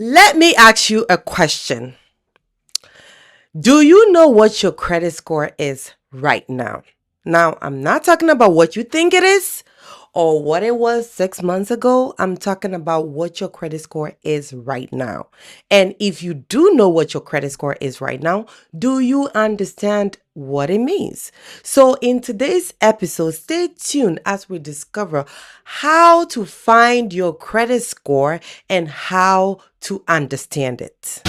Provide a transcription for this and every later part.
Let me ask you a question. Do you know what your credit score is right now? Now, I'm not talking about what you think it is or what it was 6 months ago. I'm talking about what your credit score is right now. And if you do know what your credit score is right now, do you understand what it means? So, in today's episode, stay tuned as we discover how to find your credit score and how to understand it.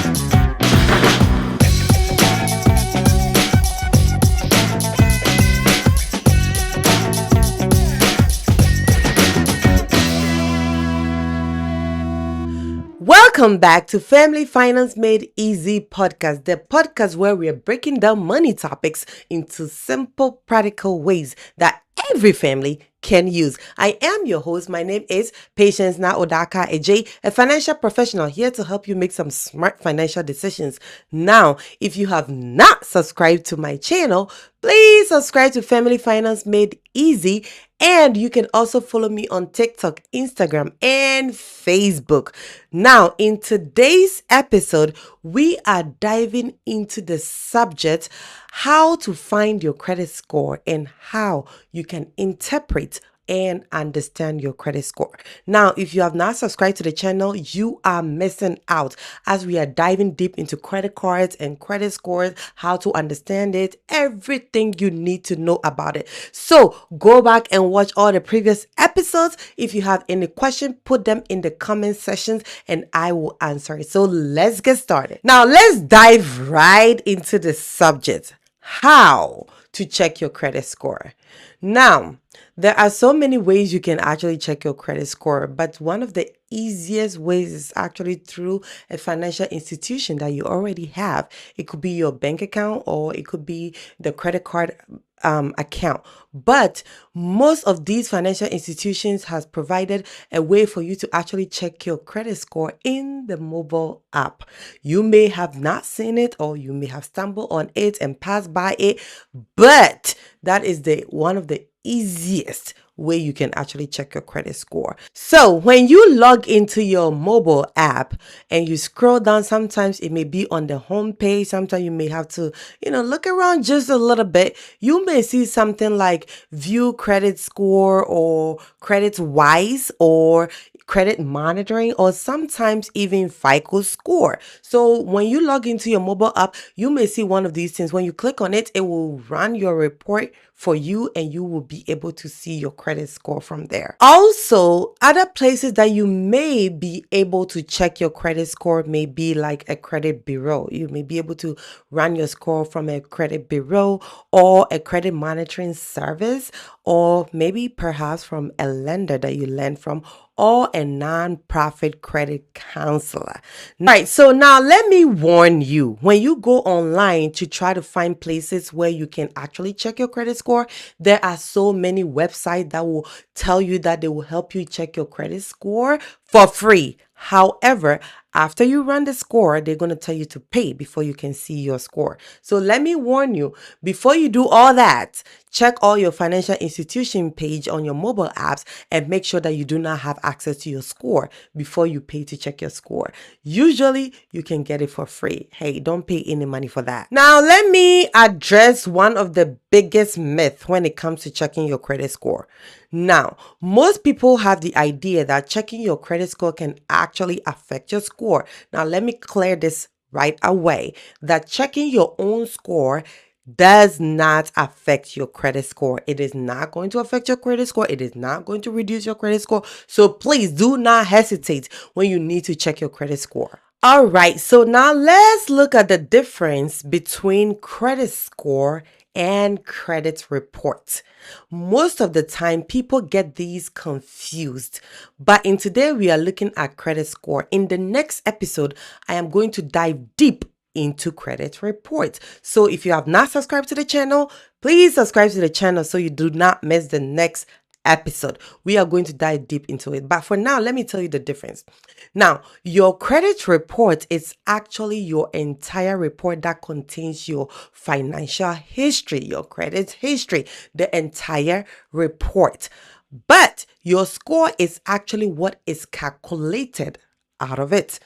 Welcome back to Family Finance Made Easy podcast, the podcast where we are breaking down money topics into simple, practical ways that every family can use. I am your host. My name is Patience Naodaka Ej, a financial professional here to help you make some smart financial decisions. Now, if you have not subscribed to my channel, please subscribe to Family Finance Made Easy. And you can also follow me on TikTok, Instagram, and Facebook. Now, in today's episode, we are diving into the subject how to find your credit score and how you can interpret and understand your credit score. Now, if you have not subscribed to the channel, you are missing out as we are diving deep into credit cards and credit scores, how to understand it, everything you need to know about it. So go back and watch all the previous episodes. If you have any question, put them in the comment sections and I will answer it. So let's get started. Now, let's dive right into the subject. How to check your credit score. Now, there are so many ways you can actually check your credit score, but one of the easiest ways is actually through a financial institution that you already have. It could be your bank account or it could be the credit card account. But most of these financial institutions has provided a way for you to actually check your credit score in the mobile app. You may have not seen it or you may have stumbled on it and passed by it, but that is the one of the easiest way you can actually check your credit score. So when you log into your mobile app and you scroll down, sometimes it may be on the home page. Sometimes you may have to, look around just a little bit. You may see something like view credit score or credit wise or credit monitoring or sometimes even FICO score. So when you log into your mobile app, you may see one of these things. When you click on it, it will run your report for you and you will be able to see your credit score from there. Also, other places that you may be able to check your credit score may be like a credit bureau. You may be able to run your score from a credit bureau or a credit monitoring service, or maybe perhaps from a lender that you lend from, or a non-profit credit counselor. Right, so now let me warn you, when you go online to try to find places where you can actually check your credit score, there are so many websites that will tell you that they will help you check your credit score for free. However, after you run the score, they're going to tell you to pay before you can see your score. So let me warn you, before you do all that, check all your financial institution page on your mobile apps and make sure that you do not have access to your score before you pay to check your score. Usually, you can get it for free. Hey, don't pay any money for that. Now, let me address one of the biggest myths when it comes to checking your credit score. Now, most people have the idea that checking your credit score can actually affect your score. Now, let me clear this right away, that checking your own score does not affect your credit score. It is not going to affect your credit score. It is not going to reduce your credit score. So please do not hesitate when you need to check your credit score. All right, so now let's look at the difference between credit score and credit report. Most of the time, people get these confused. But in today, we are looking at credit score. In the next episode, I am going to dive deep into credit report. So if you have not subscribed to the channel, please subscribe to the channel so you do not miss the next episode. We are going to dive deep into it. But for now, let me tell you the difference. Now, your credit report is actually your entire report that contains your financial history, your credit history, the entire report. But your score is actually what is calculated out of it.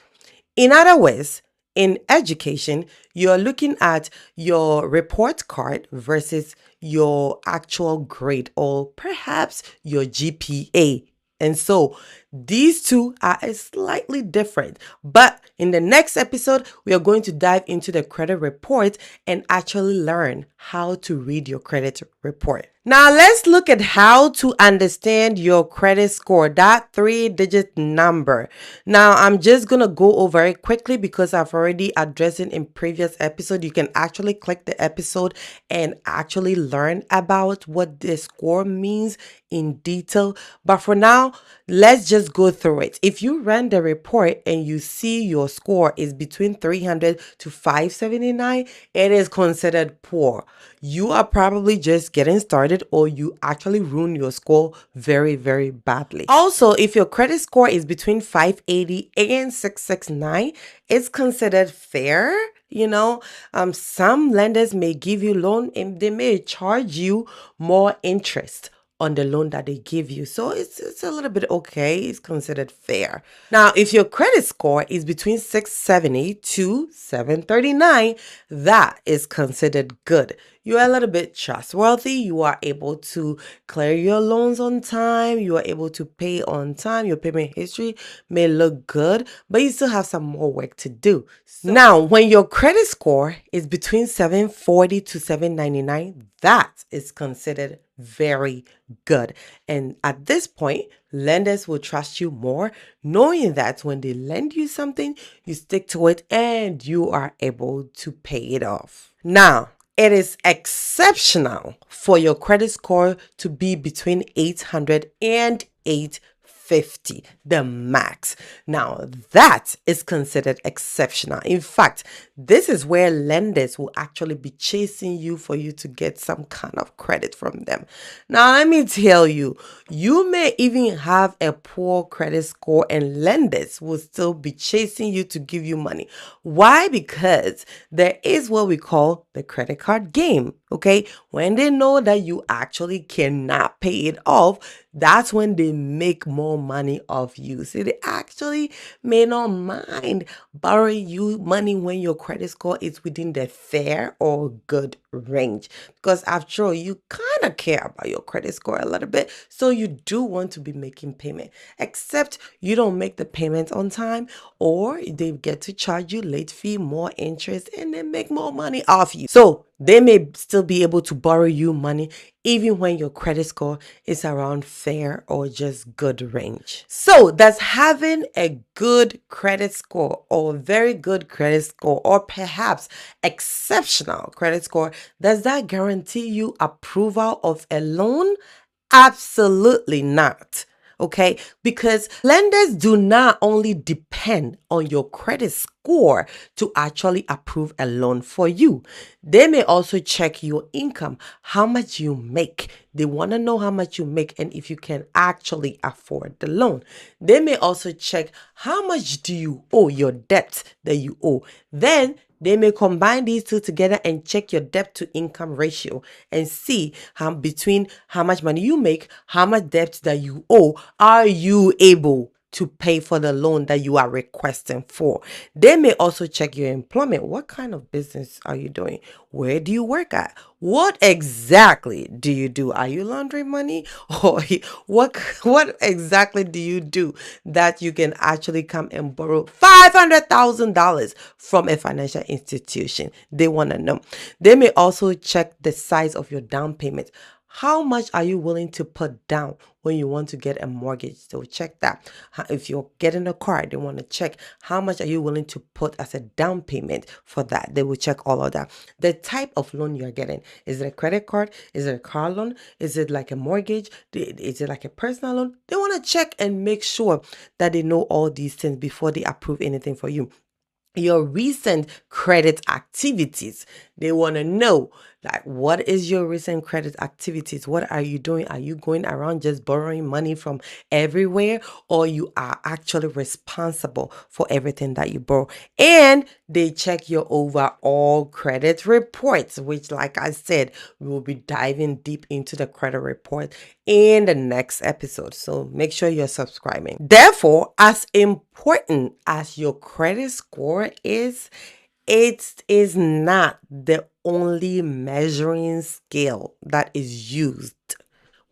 In other words, in education, you're looking at your report card versus your actual grade or perhaps your GPA. And so these two are slightly different. But in the next episode, we are going to dive into the credit report and actually learn how to read your credit report. Now, let's look at how to understand your credit score, that 3-digit number. Now, I'm just going to go over it quickly because I've already addressed it in previous episode. You can actually click the episode and actually learn about what the score means in detail. But for now, let's just go through it. If you run the report and you see your score is between 300 to 579, it is considered poor. You are probably just getting started or you actually ruin your score very, very badly. Also, if your credit score is between 580 and 669, it's considered fair. Some lenders may give you loan and they may charge you more interest on the loan that they give you. So it's a little bit okay. It's considered fair. Now, if your credit score is between 670 to 739, that is considered good. You are a little bit trustworthy. You are able to clear your loans on time. You are able to pay on time. Your payment history may look good, but you still have some more work to do. Now, when your credit score is between 740 to 799, that is considered very good. And at this point, lenders will trust you more, knowing that when they lend you something, you stick to it and you are able to pay it off. Now, it is exceptional for your credit score to be between 800 and 850, the max. Now, that is considered exceptional. In fact, this is where lenders will actually be chasing you for you to get some kind of credit from them. Now, let me tell you, you may even have a poor credit score and lenders will still be chasing you to give you money. Why? Because there is what we call the credit card game. Okay, when they know that you actually cannot pay it off, that's when they make more money off you. So they actually may not mind borrowing you money when your credit score is within the fair or good range. Because after all, you kind of care about your credit score a little bit. So you do want to be making payment, except you don't make the payments on time or they get to charge you late fee, more interest, and they make more money off you. So they may still be able to borrow you money even when your credit score is around fair or just good range. So does having a good credit score or very good credit score or perhaps exceptional credit score, does that guarantee you approval of a loan? Absolutely not. Okay, because lenders do not only depend on your credit score to actually approve a loan for you. They may also check your income, how much you make. They want to know how much you make and if you can actually afford the loan. They may also check how much do you owe, your debt that you owe. Then they may combine these two together and check your debt to income ratio and see between how much money you make, how much debt that you owe, are you able to pay for the loan that you are requesting for. They may also check your employment. What kind of business are you doing? Where do you work at? What exactly do you do? Are you laundering money? Or what exactly do you do that you can actually come and borrow $500,000 from a financial institution? They want to know. They may also check the size of your down payment. How much are you willing to put down when you want to get a mortgage? So check that. If you're getting a car, they want to check how much are you willing to put as a down payment for that. They will check all of that. The type of loan you're getting. Is it a credit card? Is it a car loan? Is it like a mortgage? Is it like a personal loan? They want to check and make sure that they know all these things before they approve anything for you. Your recent credit activities. They want to know, like, what is your recent credit activities? What are you doing? Are you going around just borrowing money from everywhere, or you are actually responsible for everything that you borrow? And they check your overall credit reports, which, like I said, we will be diving deep into the credit report in the next episode. So make sure you're subscribing. Therefore, as important as your credit score is, it is not the only measuring scale that is used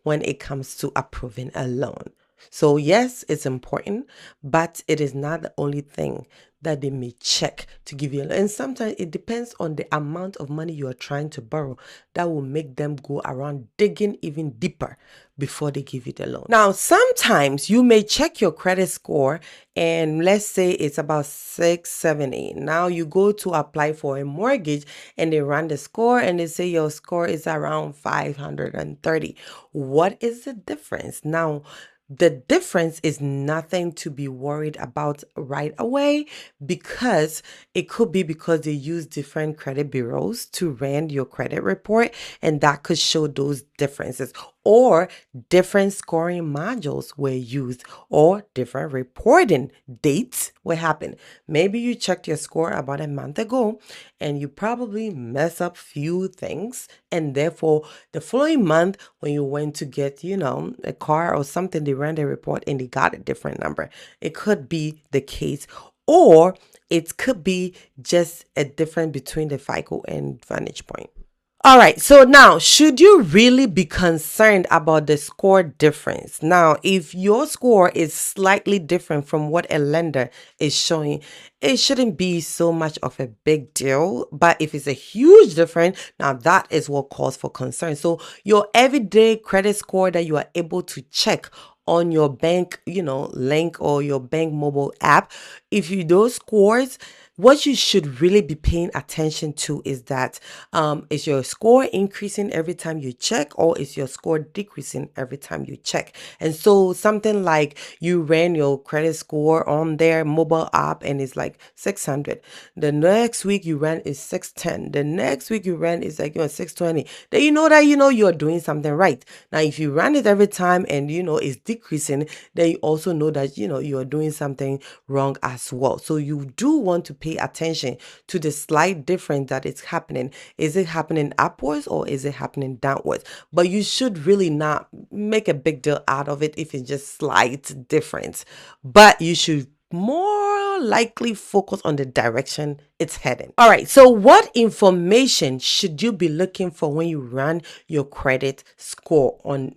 when it comes to approving a loan. So, yes, it's important, but it is not the only thing that they may check to give you a loan. And sometimes it depends on the amount of money you are trying to borrow that will make them go around digging even deeper before they give you the loan. Now, sometimes you may check your credit score and let's say it's about 670. Now you go to apply for a mortgage and they run the score and they say your score is around 530. What is the difference? Now, the difference is nothing to be worried about right away because it could be because they use different credit bureaus to run your credit report, and that could show those differences. Or different scoring modules were used, or different reporting dates what happened. Maybe you checked your score about a month ago and you probably mess up few things, and therefore the following month when you went to get a car or something, they ran the report and they got a different number. It could be the case, or it could be just a difference between the FICO and Vantage Point. All right, so now, should you really be concerned about the score difference? Now, if your score is slightly different from what a lender is showing, it shouldn't be so much of a big deal. But if it's a huge difference, now that is what calls for concern. So your everyday credit score that you are able to check on your bank, link or your bank mobile app, if you those scores, what you should really be paying attention to is that is your score increasing every time you check, or is your score decreasing every time you check? And so something like you ran your credit score on their mobile app and it's like 600. The next week you ran is 610. The next week you ran is like 620. Then you're doing something right. Now, if you run it every time and it's decreasing, then you also know that you're doing something wrong as well. So you do want to pay attention to the slight difference that it's happening. Is it happening upwards or is it happening downwards? But you should really not make a big deal out of it if it's just slight difference. But you should more likely focus on the direction it's heading. All right, so what information should you be looking for when you run your credit score on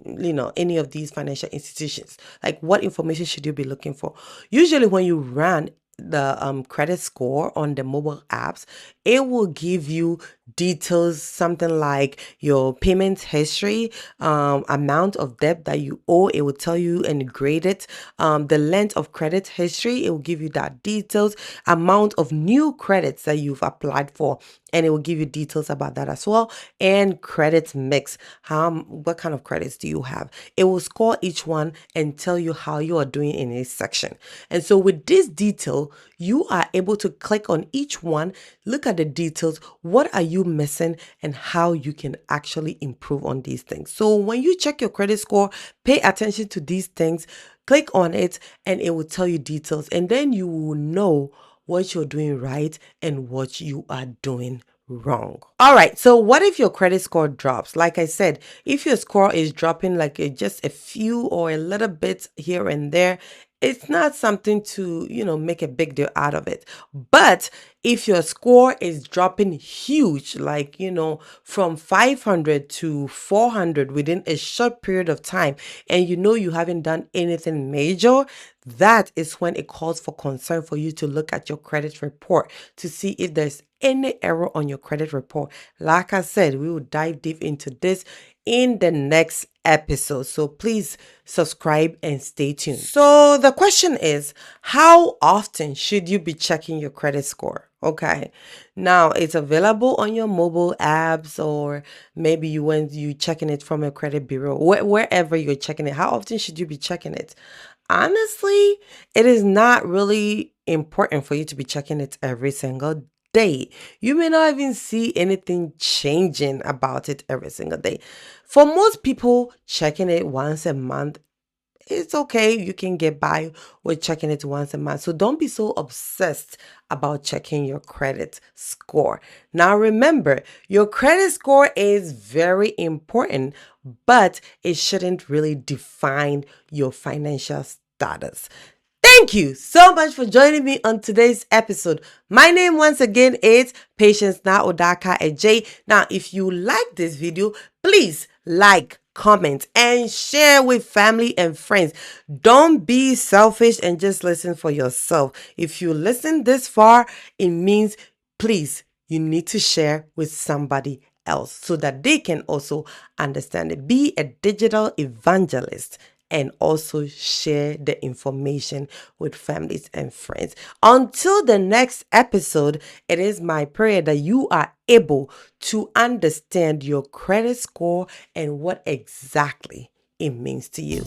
any of these financial institutions? Like, what information should you be looking for? Usually when you run the credit score on the mobile apps, it will give you details, something like your payment history, amount of debt that you owe. It will tell you and grade it. The length of credit history, it will give you that details, amount of new credits that you've applied for, and it will give you details about that as well. And credit mix, what kind of credits do you have? It will score each one and tell you how you are doing in a section. And so with this detail, you are able to click on each one, look at the details, what are you missing, and how you can actually improve on these things. So when you check your credit score, pay attention to these things, click on it, and it will tell you details. And then you will know what you're doing right and what you are doing wrong. All right, so what if your credit score drops? Like I said, if your score is dropping like just a few or a little bit here and there, it's not something to, make a big deal out of it. But if your score is dropping huge, like, from 500 to 400 within a short period of time, and you haven't done anything major, that is when it calls for concern for you to look at your credit report to see if there's any error on your credit report. Like I said, we will dive deep into this in the next episode. So please subscribe and stay tuned. So the question is, how often should you be checking your credit score? Okay. Now it's available on your mobile apps, or maybe you checking it from a credit bureau, wherever you're checking it. How often should you be checking it? Honestly, it is not really important for you to be checking it every single day. You may not even see anything changing about it every single day. For most people, checking it once a month it's okay. You can get by with checking it once a month. So don't be so obsessed about checking your credit score. Now, remember, your credit score is very important, but it shouldn't really define your financial status. Thank you so much for joining me on today's episode. My name once again is Patience Na Odaka Ej. Now, if you like this video, please like, comment, and share with family and friends. Don't be selfish and just listen for yourself. If you listen this far, it means please, you need to share with somebody else so that they can also understand it. Be a digital evangelist and also share the information with families and friends. Until the next episode, it is my prayer that you are able to understand your credit score and what exactly it means to you.